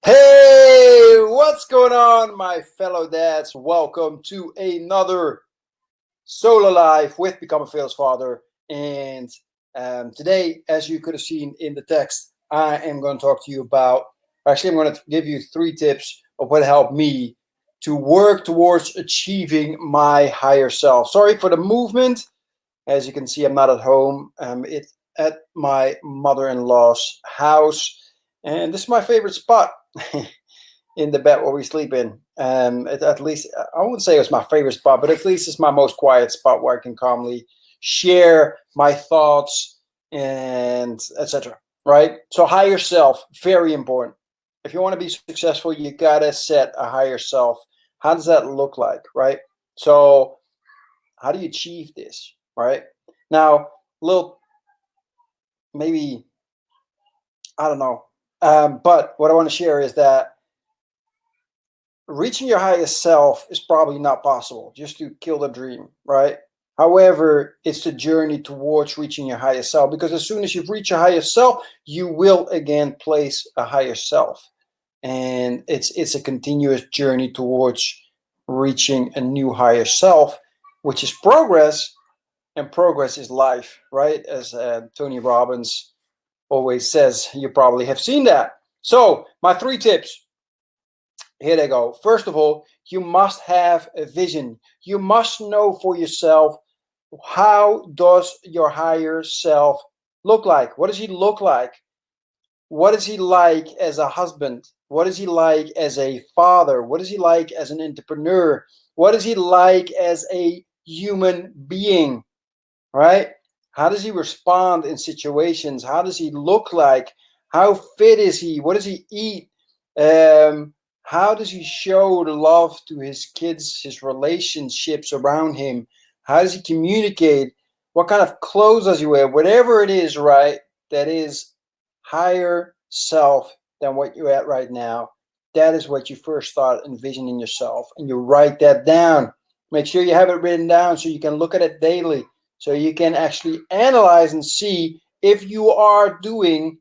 Hey, what's going on, my fellow dads? Welcome to another solo life with Become a Fearless Father. And today, as you could have seen in the text, I am going to talk to you about, actually, I'm going to give you 3 tips of what helped me to work towards achieving my higher self. Sorry for the movement. As you can see, I'm not at home. It's at my mother-in-law's house. And this is my favorite spot. In the bed where we sleep in. At least I wouldn't say it's my favorite spot, but at least it's my most quiet spot where I can calmly share my thoughts and etc. Right? So higher self, very important. If you want to be successful, you gotta set a higher self. How does that look like? Right? So how do you achieve this? Right? Now, little maybe I don't know. But what I want to share is that reaching your highest self is probably not possible just to kill the dream, right? However, it's the journey towards reaching your highest self, because as soon as you've reached your highest self, you will again place a higher self. And it's a continuous journey towards reaching a new higher self, which is progress, and progress is life, right? As Tony Robbins always says, you probably have seen that. So my 3 tips. Here they go. First of all, you must have a vision. You must know for yourself, how does your higher self look like? What does he look like? What is he like as a husband? What is he like as a father? What is he like as an entrepreneur? What is he like as a human being? Right? How does he respond in situations? How does he look like? How fit is he? What does he eat? How does he show the love to his kids, his relationships around him? How does he communicate? What kind of clothes does he wear? Whatever it is, right, that is higher self than what you're at right now. That is what you first start envisioning yourself. And you write that down. Make sure you have it written down so you can look at it daily. So you can actually analyze and see if you are doing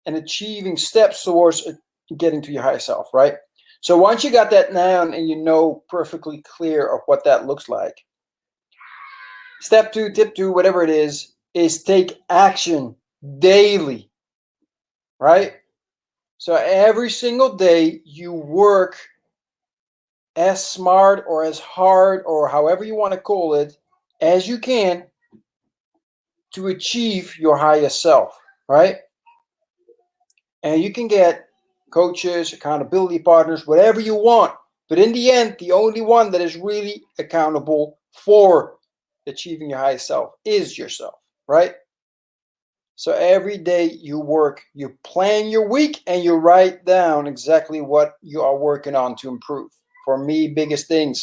and achieving steps towards getting to your higher self, right? So once you got that down and you know perfectly clear of what that looks like, step 2, tip 2, whatever it is take action daily, right? So every single day you work as smart or as hard or however you want to call it as you can to achieve your highest self, right? And you can get coaches, accountability partners, whatever you want. But in the end, the only one that is really accountable for achieving your highest self is yourself, right? So every day you work, you plan your week, and you write down exactly what you are working on to improve. For me, biggest things,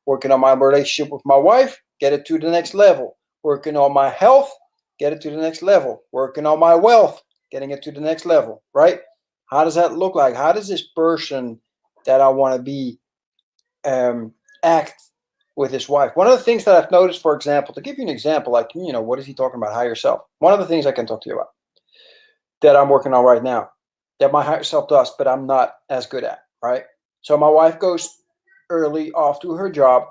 working on my relationship with my wife, get it to the next level. Working on my health, get it to the next level. Working on my wealth, getting it to the next level, right? How does that look like? How does this person that I want to be act with his wife? One of the things that I've noticed, for example, to give you an example, like, what is he talking about, higher self? One of the things I can talk to you about that I'm working on right now, that my higher self does, but I'm not as good at, right? So my wife goes early off to her job.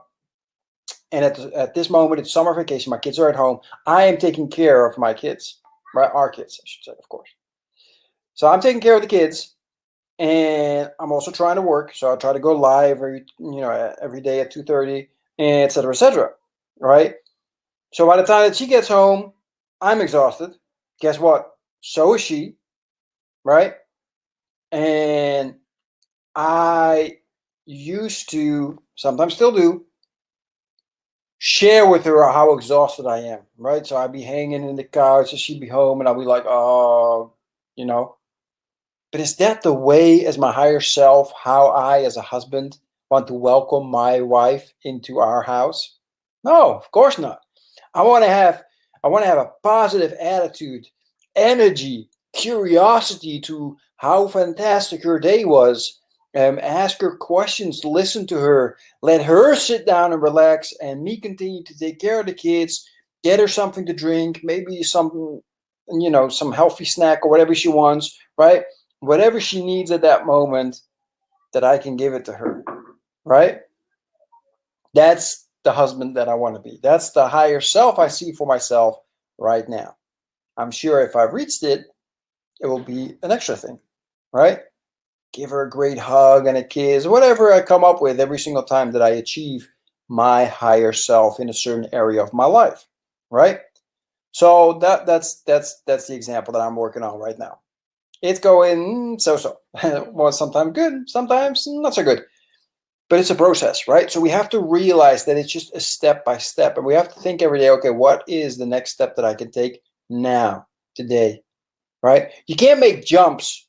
And at this moment, it's summer vacation. My kids are at home. I am taking care of my kids, right? Our kids, I should say, of course. So I'm taking care of the kids, and I'm also trying to work. So I try to go live every day at 2:30, et cetera, et cetera, right? So by the time that she gets home, I'm exhausted. Guess what? So is she, right? And I used to, sometimes still do, share with her how exhausted I am, right? So I'd be hanging in the couch and she'd be home and I'd be like, oh, you know. But is that the way, as my higher self, how I, as a husband, want to welcome my wife into our house? No, of course not. I want to have a positive attitude, energy, curiosity to how fantastic her day was. Ask her questions, listen to her, let her sit down and relax, and me continue to take care of the kids, get her something to drink, maybe some healthy snack or whatever she wants, right? whatever she needs at that moment, that I can give it to her, right? That's the husband that I want to be. That's the higher self I see for myself right now. I'm sure if I reached it, it will be an extra thing, right? Give her a great hug and a kiss, whatever I come up with every single time that I achieve my higher self in a certain area of my life, right? So that's the example that I'm working on right now. It's going so. Well, sometimes good, sometimes not so good. But it's a process, right? So we have to realize that it's just a step by step. And we have to think every day, okay, what is the next step that I can take now, today, right? You can't make jumps.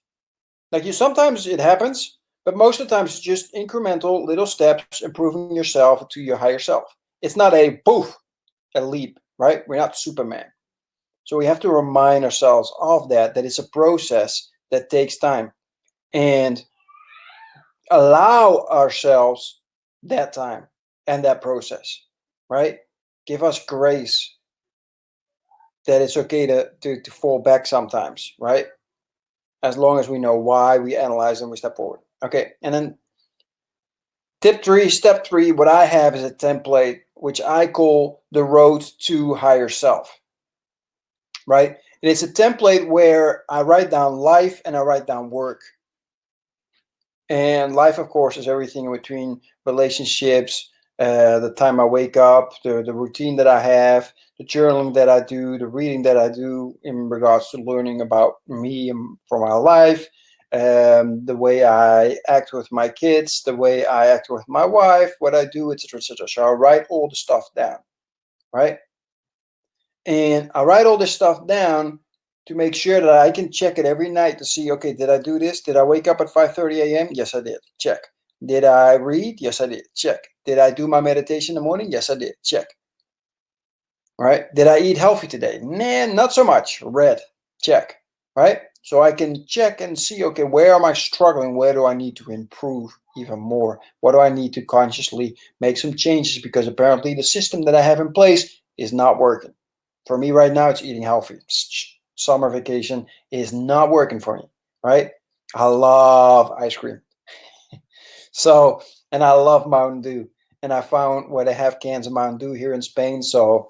Like sometimes it happens, but most of the times it's just incremental little steps, improving yourself to your higher self. It's not a poof, a leap, right? We're not Superman. So we have to remind ourselves of that it's a process that takes time, and allow ourselves that time and that process, right? Give us grace that it's okay to fall back sometimes, right? As long as we know why, we analyze and we step forward. Okay, and then step three, what I have is a template which I call the road to higher self, right? And it's a template where I write down life and I write down work. And life, of course, is everything in between: relationships, the time I wake up, the routine that I have, the journaling that I do, the reading that I do in regards to learning about me and for my life, the way I act with my kids, the way I act with my wife, what I do, etc., etc. So I write all the stuff down, right? And I write all this stuff down to make sure that I can check it every night to see, okay, did I do this? Did I wake up at 5:30 a.m.? Yes, I did. Check. Did I read? Yes, I did. Check. Did I do my meditation in the morning? Yes, I did. Check. Right? Did I eat healthy today? Nah, not so much. Red. Check. Right? So I can check and see, okay, where am I struggling? Where do I need to improve even more? What do I need to consciously make some changes? Because apparently the system that I have in place is not working. For me right now, it's eating healthy. Summer vacation is not working for me, right? I love ice cream. So, and I love Mountain Dew. And I found where they have cans of Mountain Dew here in Spain. So,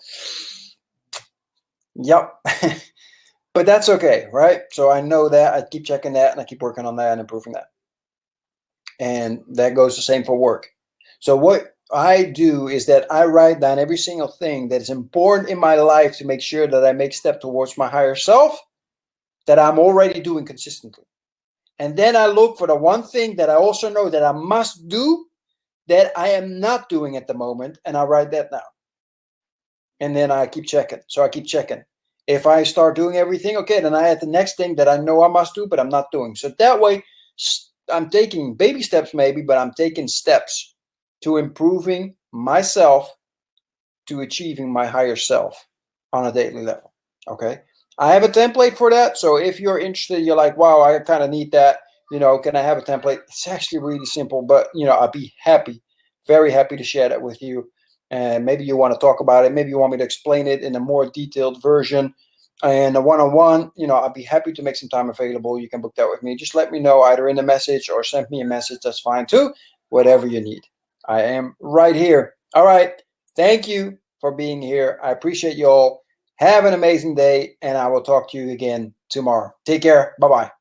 yep. But that's okay, right? So I know that. I keep checking that and I keep working on that and improving that. And that goes the same for work. So what I do is that I write down every single thing that is important in my life to make sure that I make step towards my higher self that I'm already doing consistently. And then I look for the one thing that I also know that I must do that I am not doing at the moment, and I write that down. And then I keep checking. So I keep checking. If I start doing everything, okay, then I add the next thing that I know I must do, but I'm not doing. So that way, I'm taking baby steps maybe, but I'm taking steps to improving myself, to achieving my higher self on a daily level. Okay. I have a template for that. So if you're interested, you're like, wow, I kind of need that. Can I have a template? It's actually really simple, but I'd be happy, very happy to share that with you. And maybe you want to talk about it. Maybe you want me to explain it in a more detailed version. And a one-on-one, I'd be happy to make some time available. You can book that with me. Just let me know either in the message or send me a message. That's fine too. Whatever you need. I am right here. All right. Thank you for being here. I appreciate you all. Have an amazing day, and I will talk to you again tomorrow. Take care. Bye-bye.